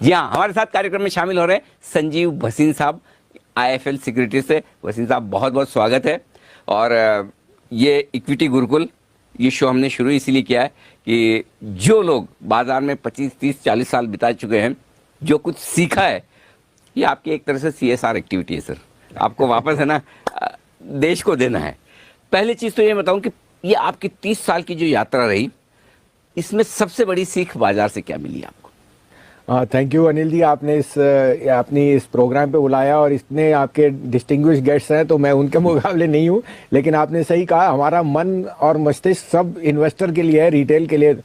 जी हाँ, हमारे साथ कार्यक्रम में शामिल हो रहे हैं संजीव भसीन साहब, IIFL सिक्योरिटी से। भसीन साहब, बहुत बहुत स्वागत है। और ये इक्विटी गुरुकुल, ये शो हमने शुरू इसीलिए किया है कि जो लोग बाजार में 25, 30, 40 साल बिता चुके हैं, जो कुछ सीखा है, ये आपकी एक तरह से CSR एक्टिविटी है सर। आपको वापस है ना देश को देना है। पहली चीज़ तो ये बताऊं कि ये आपकी 30 साल की जो यात्रा रही, इसमें सबसे बड़ी सीख बाजार से क्या मिली आपको? थैंक यू अनिल जी, आपने अपनी इस प्रोग्राम पे बुलाया और इतने आपके डिस्टिंग्विश गेस्ट्स हैं तो मैं उनके मुकाबले नहीं हूँ, लेकिन आपने सही कहा, हमारा मन और मस्तिष्क सब इन्वेस्टर के लिए है, रिटेल के लिए।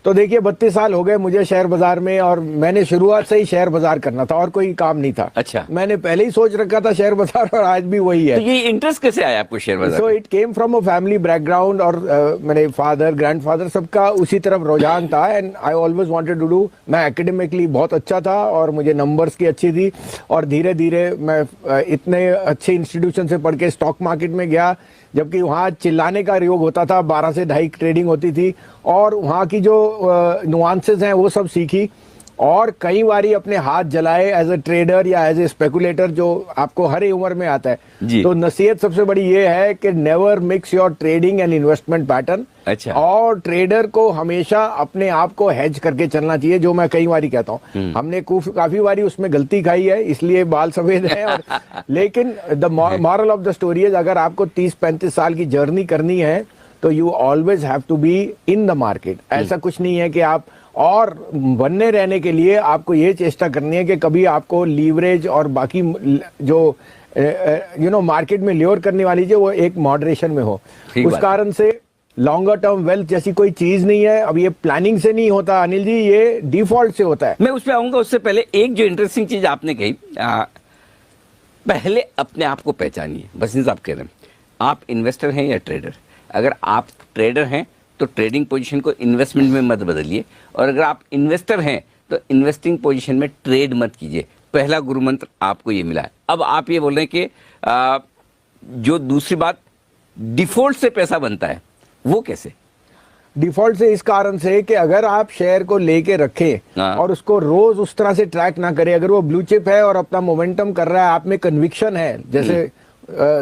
तो देखिए 32 साल हो गए मुझे शेयर बाजार में, और मैंने शुरुआत से ही शेयर बाजार करना था और कोई काम नहीं था। अच्छा, मैंने पहले ही सोच रखा था शेयर बाजार, और आज भी वही है। तो ये इंटरेस्ट कैसे आया आपको शेयर बाजार? So it came from a family background, और मेरे फादर, ग्रैंडफादर, सबका उसी तरफ रुझान था। And I always wanted to do. मैं एकेडमिकली बहुत अच्छा था और मुझे नंबर्स की अच्छी थी, और धीरे धीरे मैं इतने अच्छे इंस्टीट्यूशन से पढ़ के स्टॉक मार्केट में गया, जबकि वहाँ चिल्लाने का योग होता था, 12 से 2:30 ट्रेडिंग होती थी, और वहाँ की जो नुआंसेस हैं वो सब सीखी, और कई बारी अपने हाथ जलाए एज ए ट्रेडर या एज ए स्पेकुलेटर, जो आपको हर उम्र में आता है। तो नसीहत सबसे बड़ी ये है कि never mix your trading and investment pattern. अच्छा। और ट्रेडर को हमेशा अपने आप को हेज करके चलना चाहिए, जो मैं कई बारी कहता हूँ। हमने काफी बारी उसमें गलती खाई है, इसलिए बाल सफेद हैं। और लेकिन the moral of the story is, अगर आपको 30-35 साल की जर्नी करनी है तो you always have to be in the market. ऐसा कुछ नहीं है कि आप, और बनने रहने के लिए आपको ये चेष्टा करनी है कि कभी आपको लीवरेज और बाकी जो मार्केट में ल्योर करने वाली जो वो एक मॉडरेशन में हो। उस कारण से लॉन्गर टर्म वेल्थ जैसी कोई चीज नहीं है। अब ये प्लानिंग से नहीं होता अनिल जी, ये डिफॉल्ट से होता है। मैं उस पर आऊंगा, उससे पहले एक जो इंटरेस्टिंग चीज आपने कही, पहले अपने आप को पहचानिए। भसीन साहब कह रहे हैं आप इन्वेस्टर हैं या ट्रेडर। अगर आप ट्रेडर हैं तो ट्रेडिंग पोजीशन को इन्वेस्टमेंट में मत बदलिए, और अगर आप इन्वेस्टर हैं तो इन्वेस्टिंग पोजीशन में ट्रेड मत कीजिए। पहला गुरु मंत्र आपको ये मिला है। अब आप ये बोल रहे हैं कि जो दूसरी बात, डिफॉल्ट से पैसा बनता है, वो कैसे? डिफॉल्ट से इस कारण से कि अगर आप शेयर को लेके रखें और उसको रोज उस तरह से ट्रैक ना करें, अगर वो ब्लू चिप है और अपना मोमेंटम कर रहा है, आप में कन्विक्शन है, जैसे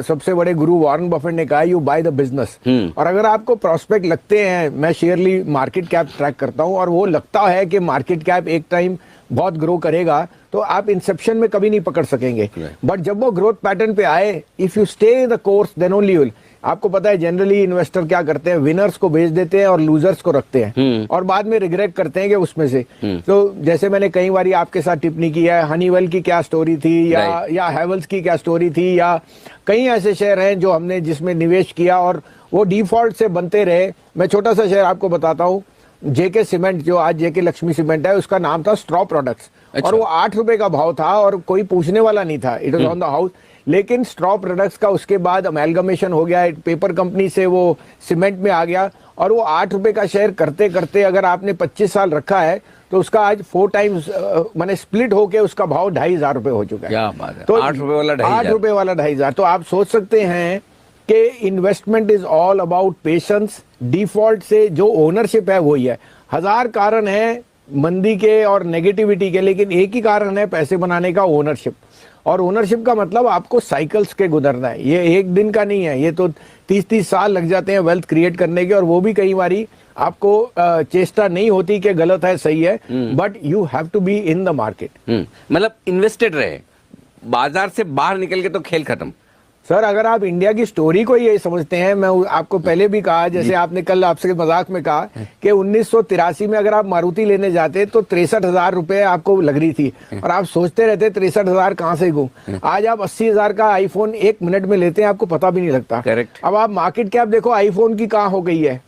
सबसे बड़े गुरु वॉरेन बफेट ने कहा, यू बाय द बिजनेस। और अगर आपको प्रोस्पेक्ट लगते हैं, मैं शेयरली मार्केट कैप ट्रैक करता हूं, और वो लगता है कि मार्केट कैप एक टाइम बहुत ग्रो करेगा, तो आप इंसेप्शन में कभी नहीं पकड़ सकेंगे। बट जब वो ग्रोथ पैटर्न पे आए, if you stay in the course, then only you will. आपको पता है जनरली इन्वेस्टर क्या करते हैं, विनर्स को बेच देते हैं और लूजर्स को रखते हैं, और बाद में रिग्रेट करते हैं कि उसमें से। तो जैसे मैंने कई बार आपके साथ टिप्पणी की है, हनीवेल की क्या स्टोरी थी, या हैवेल्स की क्या स्टोरी थी, या कई ऐसे शेयर हैं जो हमने जिसमें निवेश किया और वो डिफॉल्ट से बनते रहे। मैं छोटा सा शेयर आपको बताता हूँ, जेके सीमेंट, जो आज जेके लक्ष्मी सीमेंट है, उसका नाम था स्ट्रॉ प्रोडक्ट्स। और वो 8 रुपए का भाव था और कोई पूछने वाला नहीं था, it was on the house. लेकिन स्ट्रॉ प्रोडक्ट्स का उसके बाद अमेलगमेशन हो गया, पेपर कंपनी से वो सीमेंट में आ गया, और वो 8 रुपए का शेयर करते करते अगर आपने 25 साल रखा है तो उसका आज 4 टाइम्स मैंने स्प्लिट होके उसका भाव 2,500 रुपए हो चुका है। क्या बात है। तो 8 रुपए वाला 2,500। 8 रुपए वाला 2,500। तो आप सोच सकते हैं कि investment is all about patience. Default से जो ओनरशिप है वही है। 1000 कारण है मंदी के और नेगेटिविटी के, लेकिन एक ही कारण है पैसे बनाने का, ओनरशिप। और ओनरशिप का मतलब आपको साइकिल्स के गुजरना है, ये एक दिन का नहीं है। ये तो 30-30 साल लग जाते हैं वेल्थ क्रिएट करने के, और वो भी कई बारी आपको चेष्टा नहीं होती कि गलत है सही है, but you have to be in the market. मतलब इन्वेस्टेड रहे, बाजार से बाहर निकल के तो खेल खत्म। सर अगर आप इंडिया की स्टोरी को ये समझते हैं, मैं आपको पहले भी कहा, जैसे आपने कल आपसे मजाक में कहा कि 1983 में अगर आप मारुति लेने जाते तो 63,000 रुपए आपको लग रही थी, और आप सोचते रहते 63,000 कहाँ से गूं। आज आप 80,000 का आईफोन 1 मिनट में लेते हैं, आपको पता भी नहीं लगता। करेक्ट। अब आप मार्केट कैप देखो आईफोन की कहाँ हो गई है,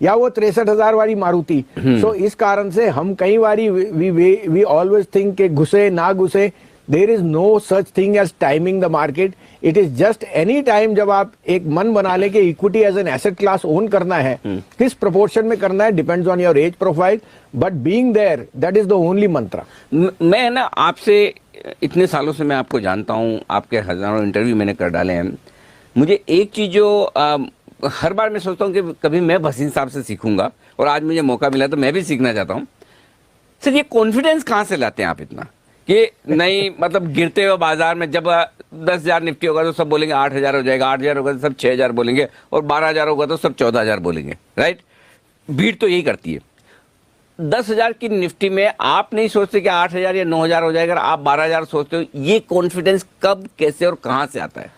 या वो 63,000 वाली मारुति। सो इस कारण से हम कई बारी वी ऑलवेज थिंक के घुसे ना घुसे, there is no such thing as timing the market. It is just any time जब आप एक मन बना ले कि equity as an asset class own करना है, किस प्रोपोर्शन में करना है depends on your age profile, but being there that is the only mantra. मैं ना आपसे इतने सालों से मैं आपको जानता हूं, आपके हजारों इंटरव्यू मैंने कर डाले हैं। मुझे एक चीज जो हर बार मैं सोचता हूं कि कभी मैं भसीन साहब से सीखूंगा, और आज मुझे मौका मिला तो मैं भी सीखना चाहता हूं। सर ये कॉन्फिडेंस कहाँ से लाते हैं आप इतना कि नहीं, मतलब गिरते हुए बाजार में जब 10,000 निफ्टी होगा तो सब बोलेंगे 8,000 हो जाएगा, 8,000 होगा तो सब 6,000 बोलेंगे, और 12,000 होगा तो सब 14,000 बोलेंगे, राइट? भीड़ तो यही करती है। 10,000 की निफ्टी में आप नहीं सोचते कि 8,000 या 9,000 हो जाएगा, आप 12,000 सोचते हो। ये कॉन्फिडेंस कब, कैसे और कहाँ से आता है?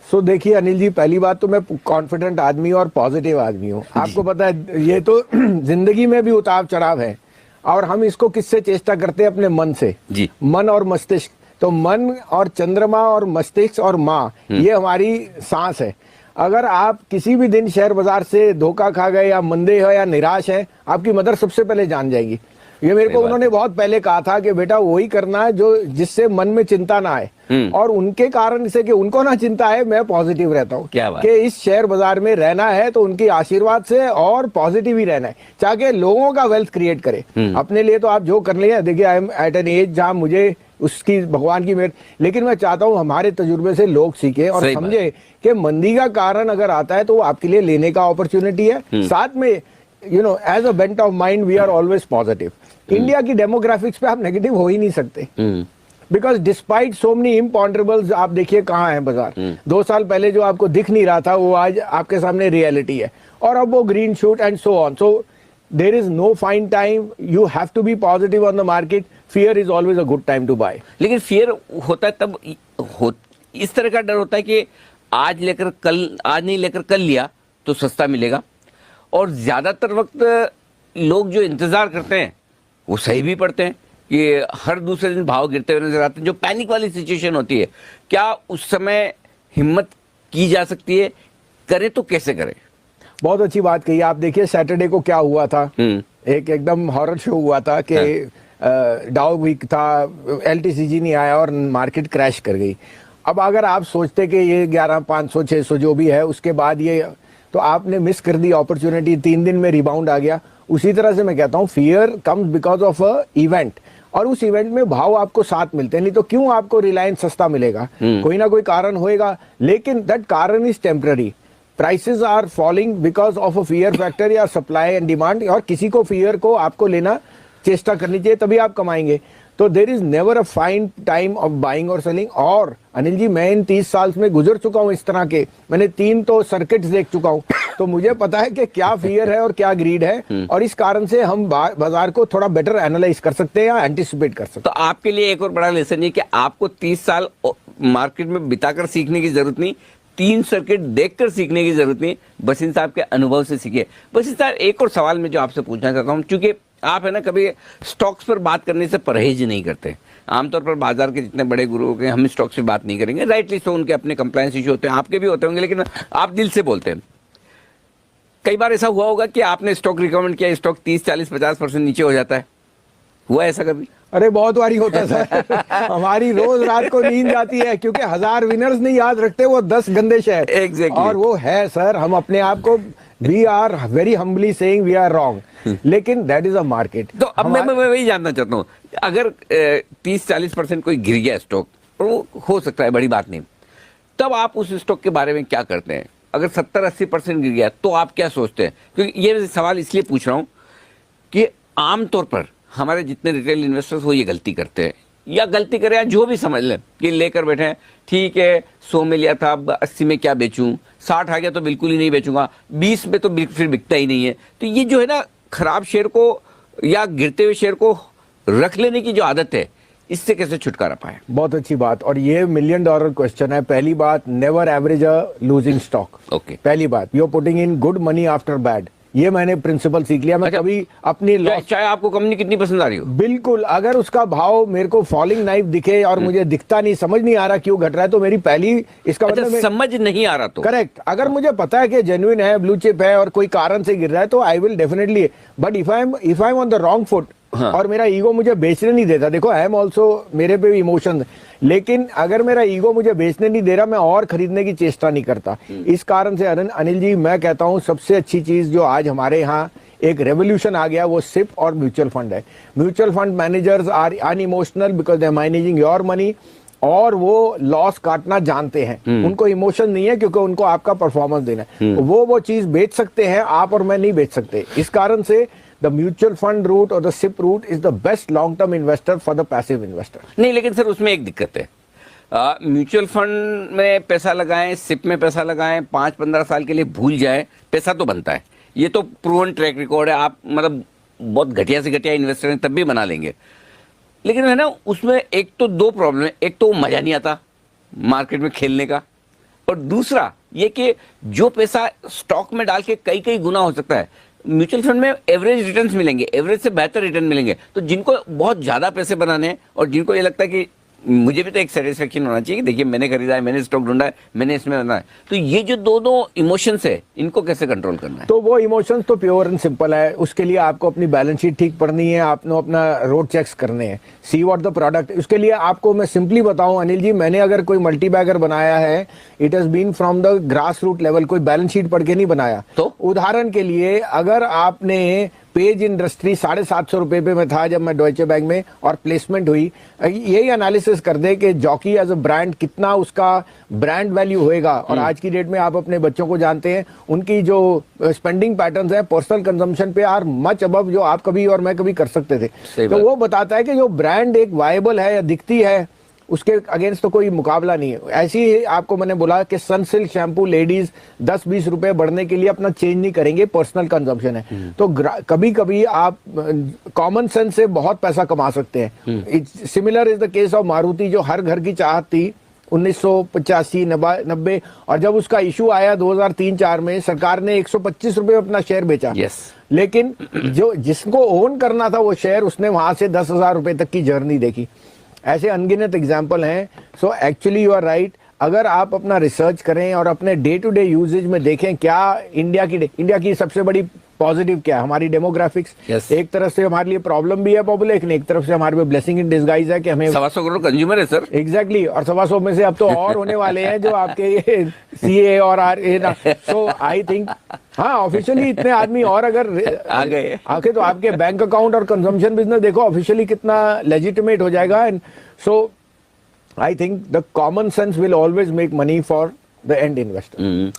सो देखिए अनिल जी, पहली बात तो मैं कॉन्फिडेंट आदमी और पॉजिटिव आदमी हूँ। आपको पता है ये तो जिंदगी में भी उतार चढ़ाव है, और हम इसको किससे चेष्टा करते हैं? अपने मन से जी। मन और मस्तिष्क। तो मन और चंद्रमा और मस्तिष्क और माँ, ये हमारी सांस है। अगर आप किसी भी दिन शेयर बाजार से धोखा खा गए या मंदे हो या निराश है, आपकी मदर सबसे पहले जान जाएगी। ये मेरे को उन्होंने बहुत पहले कहा था कि बेटा वही करना है जो जिससे मन में चिंता ना आए, और उनके कारण से कि उनको ना चिंता है, मैं पॉजिटिव रहता हूँ कि इस शेयर बाजार में रहना है तो उनकी आशीर्वाद से और पॉजिटिव ही रहना है, चाहे लोगों का वेल्थ क्रिएट करे। अपने लिए तो आप जो कर ले, देखिए I am at an age जहाँ मुझे उसकी भगवान की मेहर, लेकिन मैं चाहता हूँ हमारे तजुर्बे से लोग सीखे और समझे कि मंदी का कारण अगर आता है तो वो आपके लिए लेने का अपॉर्चुनिटी है। साथ में you know as a bent of mind we are always positive. India की डेमोग्राफिक्स पे आप नेगेटिव हो ही नहीं सकते, because despite so many imponderables. आप देखिए कहाँ है बाजार। 2 साल पहले जो आपको दिख नहीं रहा था वो आज आपके सामने रियलिटी है, और अब वो green shoot and so on. So there is no fine time, you have to be positive on the market. Fear is always a good time to buy. लेकिन फियर होता है तब इस तरह का डर होता है कि आज नहीं लेकर कल लिया तो सस्ता मिलेगा, और ज्यादातर वक्त लोग जो इंतजार करते हैं वो सही भी पड़ते हैं कि हर दूसरे दिन भाव गिरते हुए नजर आते हैं। जो पैनिक वाली सिचुएशन होती है, क्या उस समय हिम्मत की जा सकती है? करें तो कैसे करें? बहुत अच्छी बात कही आप। देखिए सैटरडे को क्या हुआ था, एक एकदम हॉरर शो हुआ था कि डाउ वीक था, LTCG नहीं आया और मार्केट क्रैश कर गई। अब अगर आप सोचते कि ये 11,500 600 जो भी है उसके बाद ये, तो आपने मिस कर दी अपॉर्चुनिटी। 3 दिन में रिबाउंड आ गया। उसी तरह से मैं कहता हूँ fear comes because of a event, और उस इवेंट में भाव आपको साथ मिलते हैं। नहीं तो क्यों आपको रिलायंस सस्ता मिलेगा? कोई ना कोई कारण होएगा, लेकिन दैट कारण is temporary. Prices are falling because of a fear factor या सप्लाई एंड डिमांड, और किसी को फियर को आपको लेना चेष्टा करनी चाहिए, तभी आप कमाएंगे। तो there is never a find time of buying और सेलिंग। और अनिल जी मैं इन 30 साल में गुजर चुका हूं इस तरह के, मैंने 3 तो सर्किट्स देख चुका हूं, तो मुझे पता है कि क्या फियर है और क्या ग्रीड है, और इस कारण से हम बाजार को थोड़ा बेटर एनालाइज कर सकते हैं या एंटिसिपेट कर सकते हैं। तो आपके लिए एक और बड़ा लेसन ये कि आपको 30 साल मार्केट में बिताकर सीखने की जरूरत नहीं, 3 सर्किट देखकर सीखने की जरूरत नहीं, बसिन साहब के अनुभव से सीखिए। बसिन साहब एक और सवाल मैं जो आपसे पूछना चाहता हूँ, क्योंकि आप है ना कभी स्टॉक्स पर बात करने से परहेज नहीं करते। आमतौर पर बाजार के जितने बड़े गुरु के हम स्टॉक्स पे बात नहीं करेंगे, राइटली सो, उनके अपने कंप्लायंस इशू होते हैं, आपके भी होते होंगे, लेकिन आप दिल से बोलते हैं। कई बार ऐसा हुआ होगा कि आपने स्टॉक रिकमेंड किया, स्टॉक 30, 40, 50% नीचे हो जाता है, हुआ ऐसा कभी? अरे बहुत बारी होता सर। हमारी रोज रात को नींद जाती है, क्योंकि 1000 विनर्स नहीं याद रखते, वो 10 गंदे शेयर। Exactly. और वो है सर, हम अपने आप को we are very humbly saying we are wrong, लेकिन दैट इज अ मार्केट। तो अब मैं वही जानना चाहता हूँ, अगर 30-40% कोई गिर गया स्टॉक, और वो हो सकता है, बड़ी बात नहीं, तब आप उस स्टॉक के बारे में क्या करते हैं? अगर 70-80% गिर गया तो आप क्या सोचते हैं? क्योंकि ये सवाल इसलिए पूछ रहा हूँ कि आमतौर पर हमारे जितने रिटेल इन्वेस्टर्स हो ये गलती करते हैं, या गलती करें या जो भी समझ लें कि लेकर बैठे हैं, ठीक है 100 में लिया था, अब 80 में क्या बेचूं, 60 आ गया तो बिल्कुल ही नहीं बेचूंगा, 20 में तो फिर बिकता ही नहीं है। तो ये जो है ना खराब शेयर को या गिरते हुए शेयर को रख लेने की जो आदत है, इससे कैसे छुटकारा पाए? बहुत अच्छी बात, और ये $1 मिलियन क्वेश्चन है। पहली बात, never average a losing stock. Okay, पहली बात, you are putting in good money after bad, ये मैंने प्रिंसिपल सीख लिया। मैं कभी अपनी चाहे आपको कंपनी कितनी पसंद आ रही हो, बिल्कुल, अगर उसका भाव मेरे को फॉलिंग नाइफ दिखे और मुझे दिखता नहीं, समझ नहीं आ रहा क्यों घट रहा है, तो मेरी पहली इसका मतलब समझ नहीं आ रहा तो करेक्ट। अगर मुझे पता है कि जेन्युइन है, ब्लू चिप है और कोई कारण से गिर रहा है, तो I will definitely. But if I am on the wrong foot, और मेरा ईगो मुझे बेचने नहीं देता, देखो आई एम ऑल्सो, मेरे पे भी इमोशन, लेकिन अगर मेरा ईगो मुझे बेचने नहीं दे रहा, मैं और खरीदने की चेष्टा नहीं करता। इस कारण से अनिल जी मैं कहता हूं सबसे अच्छी चीज जो आज हमारे यहाँ एक रेवोल्यूशन आ गया, वो सिप और म्यूचुअल फंड है। Mutual fund managers are unemotional because they are managing your money, और वो लॉस काटना जानते हैं, उनको इमोशन नहीं है, क्योंकि उनको आपका परफॉर्मेंस देना है। वो चीज बेच सकते हैं, आप और मैं नहीं बेच सकते। इस कारण से द म्यूचुअल फंड रूट और the SIP route is the best long term investor for the passive investor. नहीं, लेकिन सर उसमें एक दिक्कत है, म्यूचुअल फंड में पैसा लगाएं, सिप में पैसा लगाएं, 5-15 साल के लिए भूल जाए, पैसा तो बनता है। ये तो प्रूवन ट्रैक रिकॉर्ड है। आप मतलब बहुत घटिया से घटिया इन्वेस्टर हैं तब भी बना लेंगे। लेकिन है ना, उसमें एक तो दो प्रॉब्लम है। एक तो मजा नहीं आता मार्केट में खेलने का, और दूसरा ये कि जो पैसा स्टॉक में डाल के कई कई गुना हो सकता है। म्यूचुअल फंड में एवरेज रिटर्न्स मिलेंगे, एवरेज से बेहतर रिटर्न मिलेंगे। तो जिनको बहुत ज्यादा पैसे बनाने हैं और जिनको ये लगता है कि मुझे भी तो एक सेटिस्फेक्शन होना चाहिए कि देखिए मैंने खरीदा है, मैंने स्टॉक ढूंढा है, मैंने इसमें बना है, तो ये जो दो इमोशंस है इनको कैसे कंट्रोल करना है? तो वो इमोशंस तो प्योर एंड सिंपल है। उसके लिए आपको अपनी बैलेंस शीट ठीक पढ़नी है, आपने अपना रोड चेक्स करने हैं, सी व्हाट द प्रोडक्ट। उसके लिए आपको मैं सिंपली बताऊं अनिल जी, मैंने अगर कोई मल्टी बैगर बनाया है, it has been from the grass root level, कोई बैलेंस शीट पढ़ के नहीं बनाया। तो उदाहरण के लिए अगर आपने पेज इंडस्ट्री 750 रुपए पे मैं था जब मैं डॉइचे बैंक में और प्लेसमेंट हुई, यही एनालिसिस कर दे कि जॉकी एज अ ब्रांड कितना उसका ब्रांड वैल्यू होएगा। और आज की डेट में आप अपने बच्चों को जानते हैं, उनकी जो स्पेंडिंग पैटर्न्स है पर्सनल कंजम्पशन पे आर मच अबव जो आप कभी और मैं कभी कर सकते थे। तो वो बताता है कि जो ब्रांड एक वायबल है या दिखती है उसके अगेंस्ट तो कोई मुकाबला नहीं है। ऐसे ही आपको मैंने बोला कि सनसिल्क शैम्पू लेडीज 10-20 रुपए बढ़ने के लिए अपना चेंज नहीं करेंगे, पर्सनल कंजम्पशन है। तो कभी कभी आप कॉमन सेंस से बहुत पैसा कमा सकते हैं। Similar is the case of Maruti, जो हर घर की चाहत थी 1985-90, और जब उसका इशू आया 2003-4 में, सरकार ने 125 रुपए अपना शेयर बेचा। लेकिन जो जिसको ओन करना था वो शेयर, उसने वहां से 10,000 रुपए तक की जर्नी देखी। ऐसे अनगिनत एग्जाम्पल हैं। So actually you are right. अगर आप अपना रिसर्च करें और अपने डे टू डे यूजेज में देखें क्या इंडिया की सबसे बड़ी पॉजिटिव क्या है, हमारी डेमोग्राफिक्स। एक तरफ से हमारे लिए प्रॉब्लम भी है पॉपुलेशन, एक तरफ से हमारे पे ब्लेसिंग इन डिस्गाइज है कि हमें 125 करोड़ कंज्यूमर है सर। एग्जैक्टली और 125 में से अब तो और होने वाले हैं जो आपके सीए और आर। सो आई थिंक हाँ, ऑफिशियली इतने आदमी और अगर आ गए आके तो आपके बैंक अकाउंट और कंजम्पशन बिजनेस देखो ऑफिशियली कितना लेजिटिमेट हो जाएगा। And so I think the common sense will always make money for the end investor.